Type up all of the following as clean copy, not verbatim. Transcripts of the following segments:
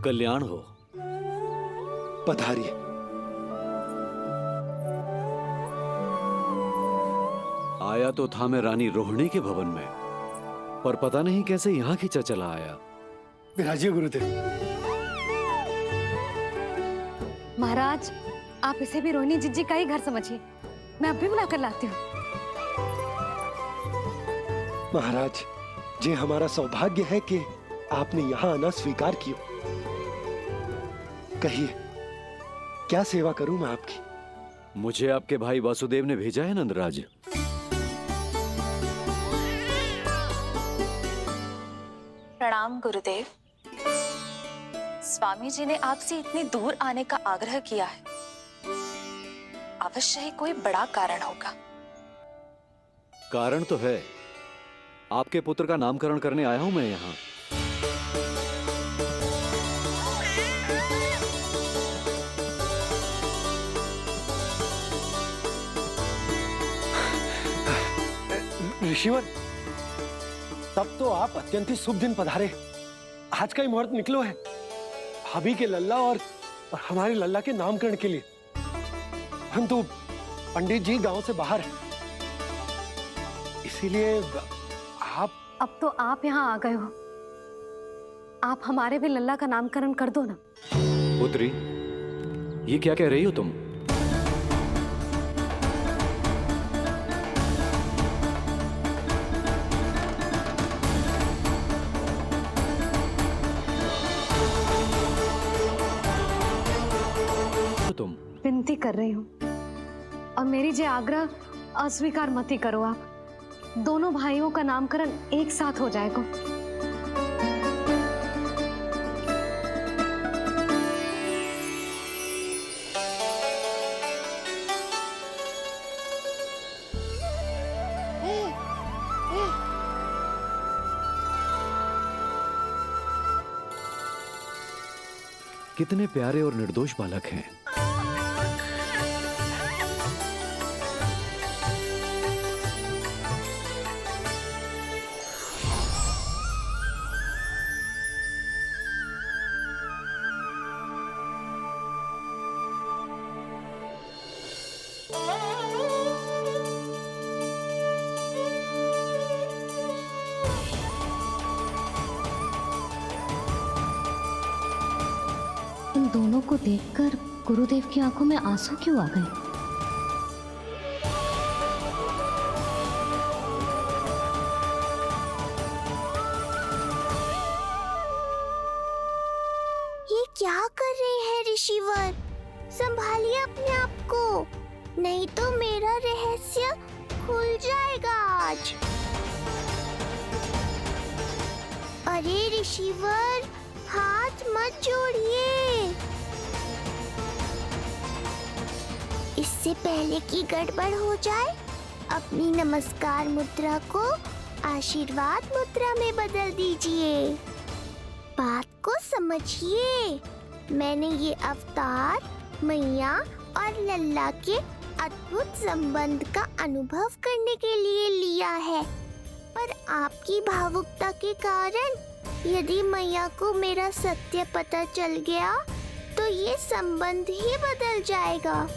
कल्याण हो। पधारिए। आया तो था मैं रानी रोहिणी के भवन में, पर पता नहीं कैसे यहाँ खींचा चला आया। विराजिए गुरुदेव। महाराज, आप इसे भी रोहिणी जिज्जी का ही घर समझिए। मैं अभी बुला कर लाती हूँ। महाराज, ये हमारा सौभाग्य है कि आपने यहाँ आना स्वीकार किया। कहिए, क्या सेवा करूं मैं आपकी? मुझे आपके भाई वासुदेव ने भेजा है नंदराज। प्रणाम गुरुदेव। स्वामी जी ने आपसे इतनी दूर आने का आग्रह किया है, अवश्य ही कोई बड़ा कारण होगा। कारण तो है, आपके पुत्र का नामकरण करने आया हूं मैं यहाँ। ऋषिवर, तब तो आप अत्यंत ही शुभ दिन पधारे। आज का ही मुहूर्त निकलो है भाभी के लल्ला और हमारे लल्ला के नामकरण के लिए। परंतु पंडित जी गांव से बाहर हैं, इसीलिए आप। अब तो आप यहाँ आ गए हो, आप हमारे भी लल्ला का नामकरण कर दो ना। पुत्री, ये क्या कह रही हो तुम? तुम विनती कर रही हूँ, और मेरी जे आग्रह अस्वीकार मत ही करो। आप दोनों भाइयों का नामकरण एक साथ हो जाएगा। कितने प्यारे और निर्दोष बालक हैं। इन दोनों को देखकर गुरुदेव की आंखों में आंसू क्यों आ गए? ये क्या कर रहे हैं ऋषिवर? संभालिए अपने आप को, नहीं तो मेरा रहस्य खुल जाएगा आज। अरे ऋषिवर, हाथ मत जोड़िए। इससे पहले कि गड़बड़ हो जाए, अपनी नमस्कार मुद्रा को आशीर्वाद मुद्रा में बदल दीजिए। बात को समझिए। मैंने ये अवतार मैया और लल्ला के अद्भुत संबंध का अनुभव करने के लिए लिया है, पर आपकी भावुकता के कारण यदि मैया को मेरा सत्य पता चल गया तो ये संबंध ही बदल जाएगा।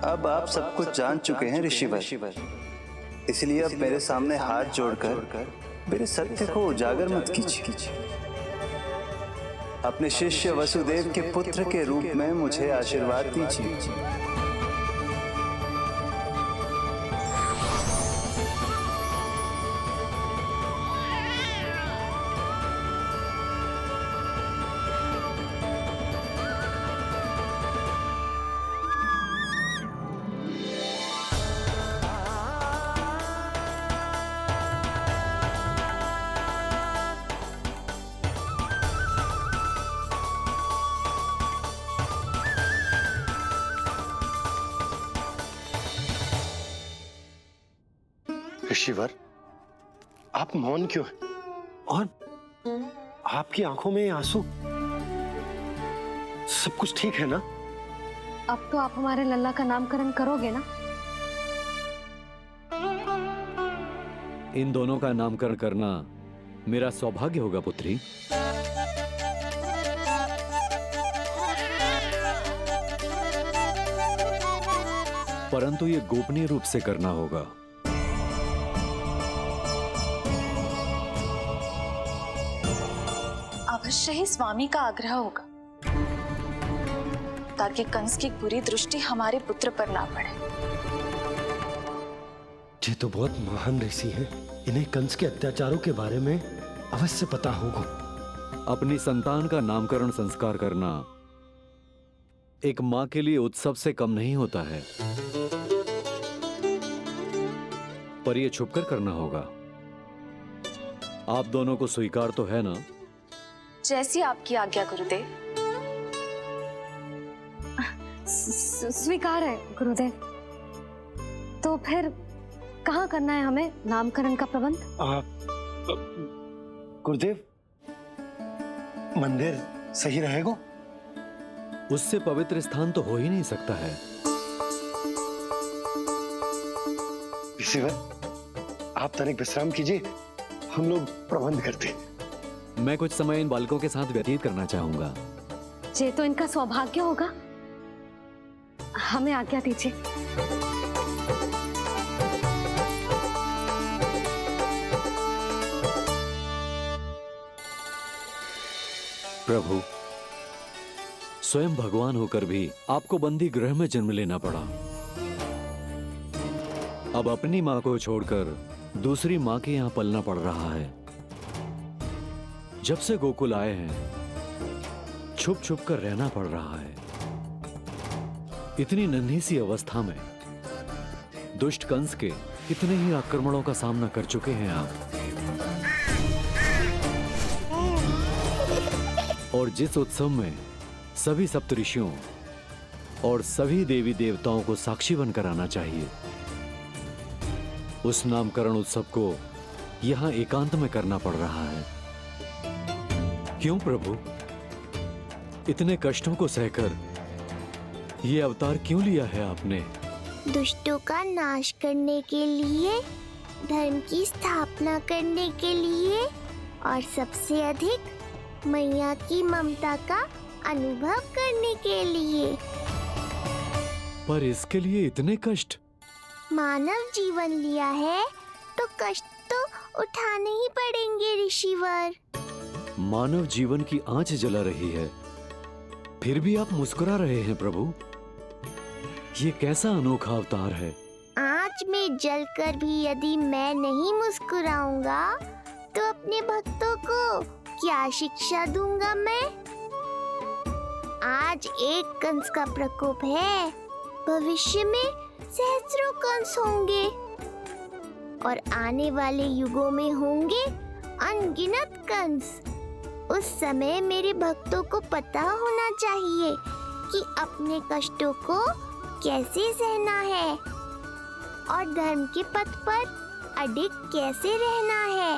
अब आप सब कुछ जान चुके हैं ऋषिवर, इसलिए अब मेरे सामने हाथ जोड़कर मेरे सत्य को उजागर मत कीजिए। अपने शिष्य वसुदेव के पुत्र के रूप में मुझे आशीर्वाद दीजिए। ऋषिवर, आप मौन क्यों हैं? और आपकी आंखों में आंसू, सब कुछ ठीक है ना? अब तो आप हमारे लल्ला का नामकरण करोगे ना? इन दोनों का नामकरण करना मेरा सौभाग्य होगा पुत्री। परंतु ये गोपनीय रूप से करना होगा। अवश्य ही स्वामी का आग्रह होगा, ताकि कंस की बुरी दृष्टि हमारे पुत्र पर ना पड़े। ये तो बहुत महान ऋषि हैं, इन्हें कंस के अत्याचारों के बारे में अवश्य पता होगा। अपनी संतान का नामकरण संस्कार करना एक मां के लिए उत्सव से कम नहीं होता है, पर यह छुपकर करना होगा। आप दोनों को स्वीकार तो है ना? जैसी आपकी आज्ञा गुरुदेव। स्वीकार है गुरुदेव। तो फिर कहाँ करना है हमें नामकरण का प्रबंध? गुरुदेव, मंदिर सही रहेगा? उससे पवित्र स्थान तो हो ही नहीं सकता है। ऋषिवर, आप तनिक विश्राम कीजिए, हम लोग प्रबंध करते हैं। मैं कुछ समय इन बालकों के साथ व्यतीत करना चाहूंगा। ये तो इनका सौभाग्य होगा। हमें आज्ञा दीजिए। प्रभु, स्वयं भगवान होकर भी आपको बंदी गृह में जन्म लेना पड़ा। अब अपनी मां को छोड़कर दूसरी मां के यहां पलना पड़ रहा है। जब से गोकुल आए हैं, छुप छुप कर रहना पड़ रहा है। इतनी नन्ही सी अवस्था में दुष्ट कंस के कितने ही आक्रमणों का सामना कर चुके हैं आप। और जिस उत्सव में सभी सप्तऋषियों और सभी देवी देवताओं को साक्षी बनकर आना चाहिए, उस नामकरण उत्सव को यहां एकांत में करना पड़ रहा है। क्यों प्रभु, इतने कष्टों को सहकर ये अवतार क्यों लिया है आपने? दुष्टों का नाश करने के लिए, धर्म की स्थापना करने के लिए और सबसे अधिक मैया की ममता का अनुभव करने के लिए। पर इसके लिए इतने कष्ट? मानव जीवन लिया है तो कष्ट तो उठाने ही पड़ेंगे ऋषिवर। मानव जीवन की आंच जला रही है, फिर भी आप मुस्कुरा रहे हैं प्रभु। ये कैसा अनोखा अवतार है? आंच में जलकर भी यदि मैं नहीं मुस्कुराऊंगा तो अपने भक्तों को क्या शिक्षा दूंगा मैं? आज एक कंस का प्रकोप है, भविष्य में सहस्रों कंस होंगे और आने वाले युगों में होंगे अनगिनत कंस। उस समय मेरे भक्तों को पता होना चाहिए कि अपने कष्टों को कैसे सहना है और धर्म के पथ पर अडिग कैसे रहना है।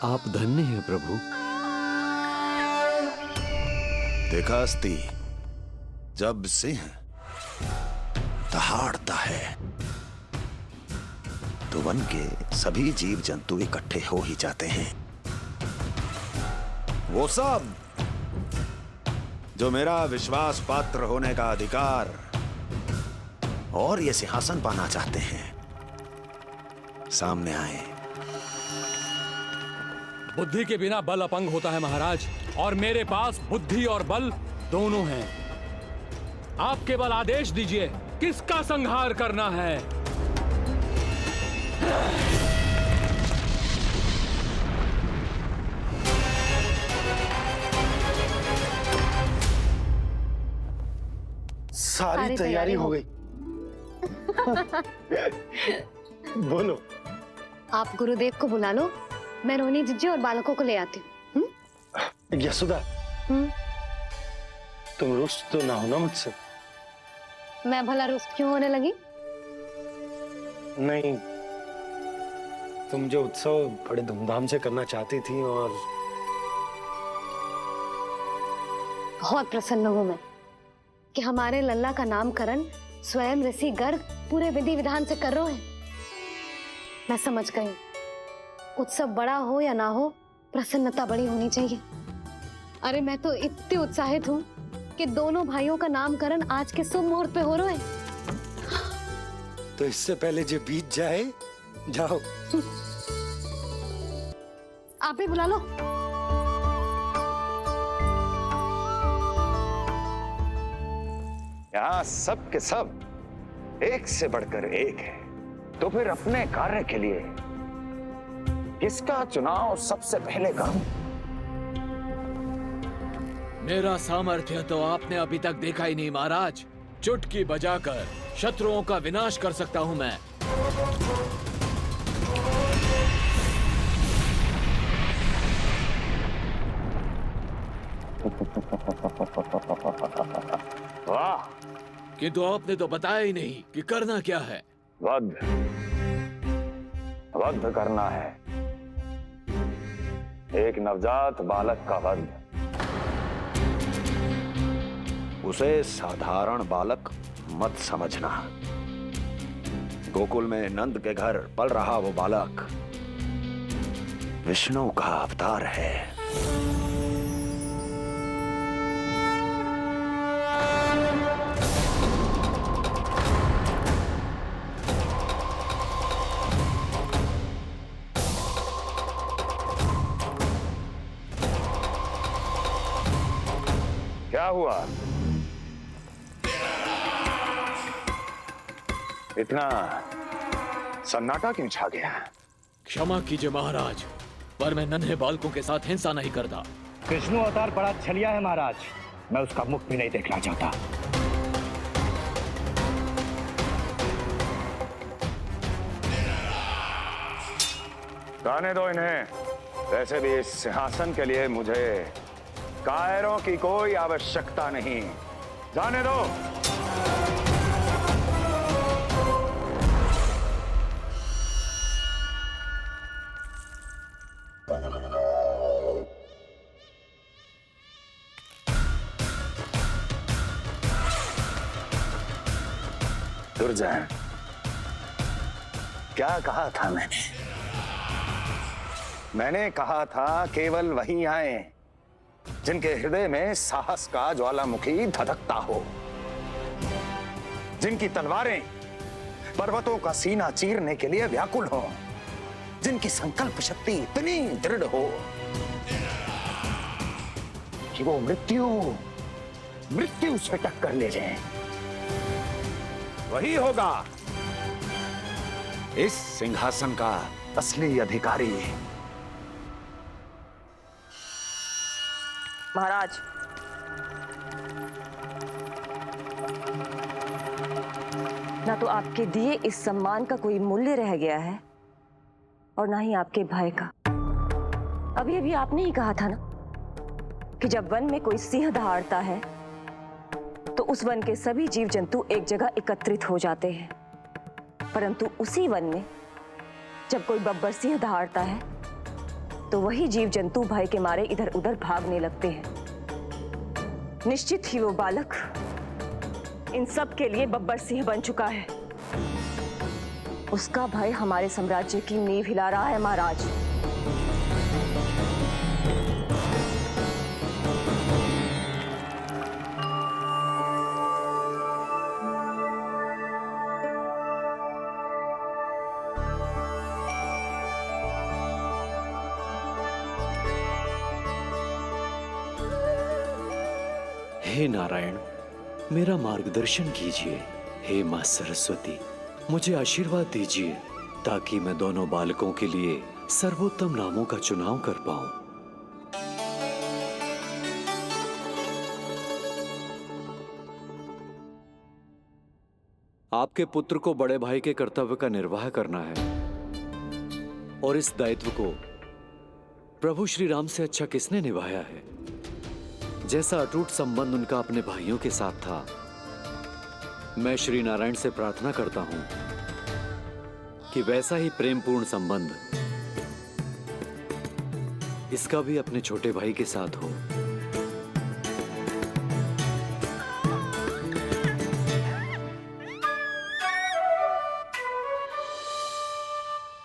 आप धन्य हैं प्रभु। देखा अस्ति, जब सिंह दहाड़ता है तो वन के सभी जीव जंतु इकट्ठे हो ही जाते हैं। वो सब जो मेरा विश्वास पात्र होने का अधिकार और ये सिंहासन पाना चाहते हैं, सामने आए। बुद्धि के बिना बल अपंग होता है महाराज, और मेरे पास बुद्धि और बल दोनों हैं। आप केवल आदेश दीजिए किसका संहार करना है। सारी तैयारी हो गई। बोलो। आप गुरुदेव को बुला लो, मैं रोहिणी जीजी और बालकों को ले आती हूँ। यशोदा, तुम रुष्ट तो ना हो ना मुझसे? मैं भला रुष्ट क्यों होने लगी? नहीं, तुम जो उत्सव बड़े धूमधाम से करना चाहती थी और बहुत प्रसन्न हूं मैं कि हमारे लल्ला का नामकरण स्वयं ऋषि गर्ग पूरे विधि विधान से कर रहे हैं। मैं समझ गई, उत्सव बड़ा हो या ना हो, प्रसन्नता बड़ी होनी चाहिए। अरे मैं तो इतनी उत्साहित हूँ कि दोनों भाइयों का नामकरण आज के शुभ मुहूर्त पे हो रहा है। तो इससे पहले जो बीत जाए, जाओ। आप ही बुला लो। यहाँ सब के सब एक से बढ़कर एक है, तो फिर अपने कार्य के लिए किसका चुनाव सबसे पहले करूं? मेरा सामर्थ्य तो आपने अभी तक देखा ही नहीं महाराज। चुटकी बजाकर शत्रुओं का विनाश कर सकता हूं मैं। वाह! किंतु आपने तो बताया ही नहीं कि करना क्या है। वध वध करना है, एक नवजात बालक का वध। उसे साधारण बालक मत समझना। गोकुल में नंद के घर पल रहा वो बालक विष्णु का अवतार है। क्या हुआ? इतना सन्नाटा क्यों छा गया? क्षमा कीजिए महाराज, पर मैं नन्हे बालकों के साथ हिंसा नहीं करता। विष्णु अवतार बड़ा छलिया है महाराज, मैं उसका मुख भी नहीं देखना चाहता। जाने दो इन्हें। वैसे भी इस सिंहासन के लिए मुझे कायरों की कोई आवश्यकता नहीं। जाने दो। दुर्जन, क्या कहा था मैंने कहा था केवल वही आए जिनके हृदय में साहस का ज्वालामुखी धधकता हो, जिनकी तलवारें पर्वतों का सीना चीरने के लिए व्याकुल हो, जिनकी संकल्प शक्ति इतनी दृढ़ हो कि वो मृत्यु से टक्कर ले जाएं। वही होगा इस सिंहासन का असली अधिकारी। महाराज, ना तो आपके दिए इस सम्मान का कोई मूल्य रह गया है और ना ही आपके भय का। अभी अभी आपने ही कहा था ना कि जब वन में कोई सिंह दहाड़ता है तो उस वन के सभी जीव जंतु एक जगह एकत्रित हो जाते हैं, परंतु उसी वन में जब कोई बब्बर सिंह दहाड़ता है तो वही जीव जंतु भय के मारे इधर उधर भागने लगते हैं। निश्चित ही वो बालक इन सब के लिए बब्बर सिंह बन चुका है। उसका भय हमारे साम्राज्य की नींव हिला रहा है महाराज। हे नारायण, मेरा मार्गदर्शन कीजिए। हे मां सरस्वती, मुझे आशीर्वाद दीजिए ताकि मैं दोनों बालकों के लिए सर्वोत्तम नामों का चुनाव कर पाऊं। आपके पुत्र को बड़े भाई के कर्तव्य का निर्वाह करना है और इस दायित्व को प्रभु श्री राम से अच्छा किसने निभाया है? जैसा अटूट संबंध उनका अपने भाइयों के साथ था, मैं श्री नारायण से प्रार्थना करता हूं कि वैसा ही प्रेमपूर्ण संबंध इसका भी अपने छोटे भाई के साथ हो।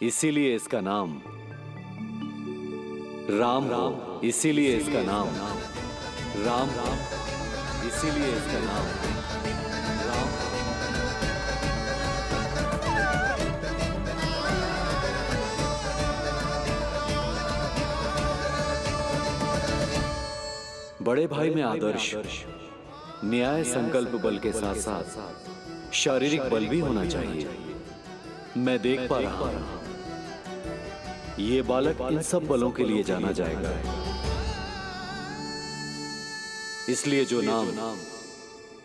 इसीलिए इसका नाम राम हो, इसीलिए इसका नाम राम, इसीलिए इसका नाम राम। बड़े भाई में आदर्श, न्याय, संकल्प बल के साथ साथ शारीरिक बल भी होना चाहिए। मैं देख पा रहा हूं ये बालक इन सब बलों के लिए जाना जाएगा। इसलिए जो नाम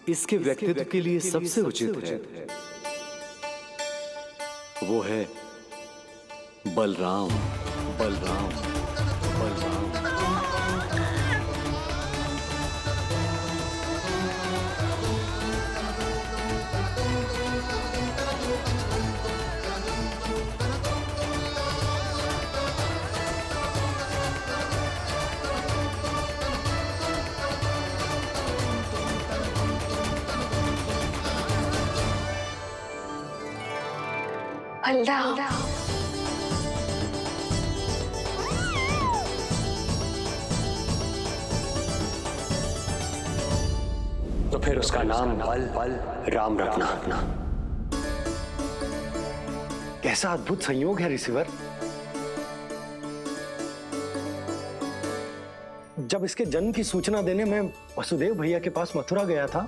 इसके व्यक्तित्व के लिए सबसे उचित है वो है बलराम। बलराम, बलराम। बलराम, तो फिर उसका नाम बल राम रखना। कैसा अद्भुत संयोग है रिसीवर। जब इसके जन्म की सूचना देने मैं वसुदेव भैया के पास मथुरा गया था,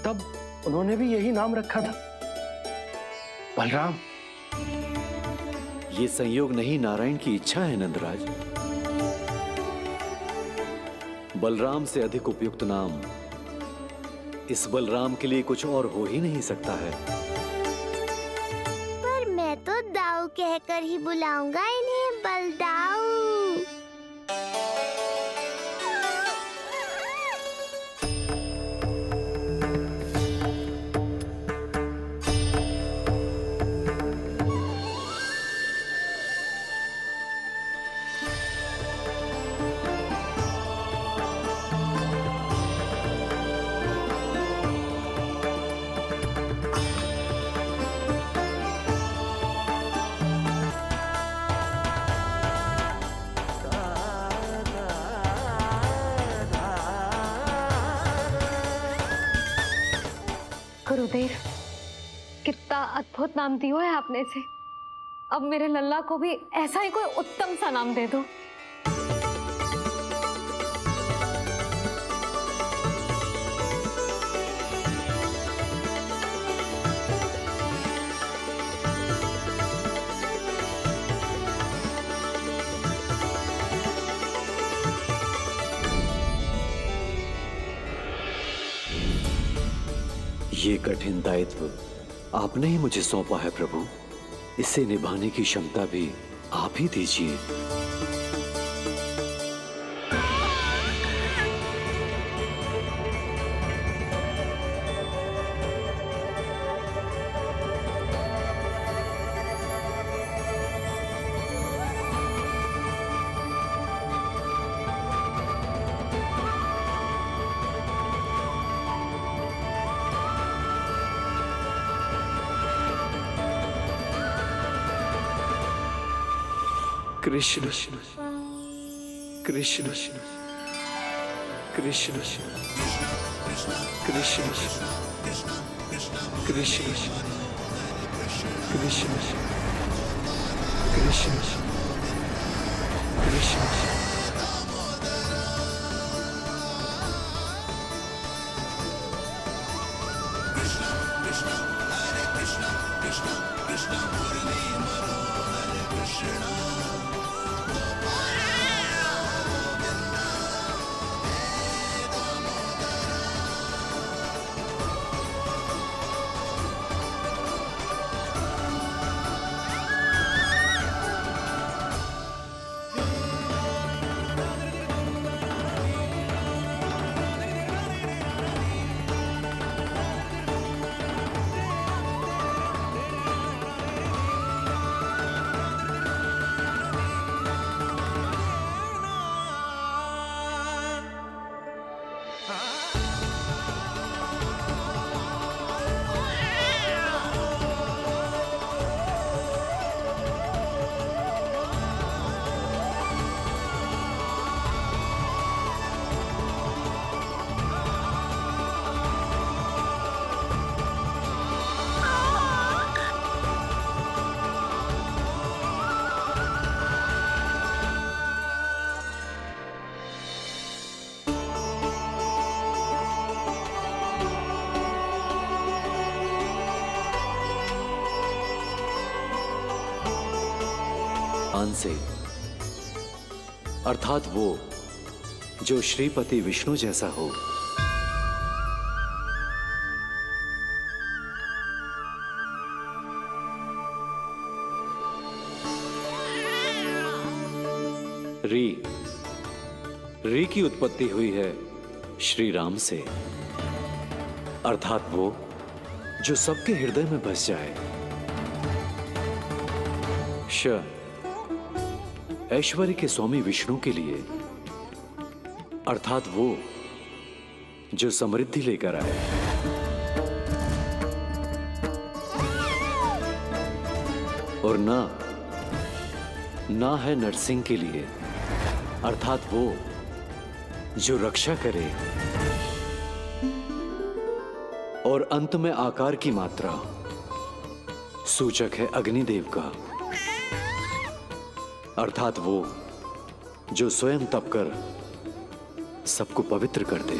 तब उन्होंने भी यही नाम रखा था, बलराम। ये संयोग नहीं, नारायण की इच्छा है नंदराज। बलराम से अधिक उपयुक्त नाम इस बलराम के लिए कुछ और हो ही नहीं सकता है। पर मैं तो दाऊ कहकर ही बुलाऊंगा इन्हें, बलदाऊ। गुरुदेव, कितना अद्भुत नाम दिया है आपने इसे। अब मेरे लल्ला को भी ऐसा ही कोई उत्तम सा नाम दे दो। ये कठिन दायित्व आपने ही मुझे सौंपा है प्रभु। इसे निभाने की क्षमता भी आप ही दीजिए। कृष्ण कृष्ण कृष्ण कृष्ण कृष्ण कृष्ण कृष्ण कृष्ण। स्थान से, अर्थात वो जो श्रीपति विष्णु जैसा हो। री की उत्पत्ति हुई है श्री राम से, अर्थात वो जो सबके हृदय में बस जाए। श ऐश्वर्य के स्वामी विष्णु के लिए, अर्थात वो जो समृद्धि लेकर आए। और ना है नरसिंह के लिए, अर्थात वो जो रक्षा करे। और अंत में आकार की मात्रा सूचक है अग्निदेव का, अर्थात वो जो स्वयं तप कर सबको पवित्र कर दे।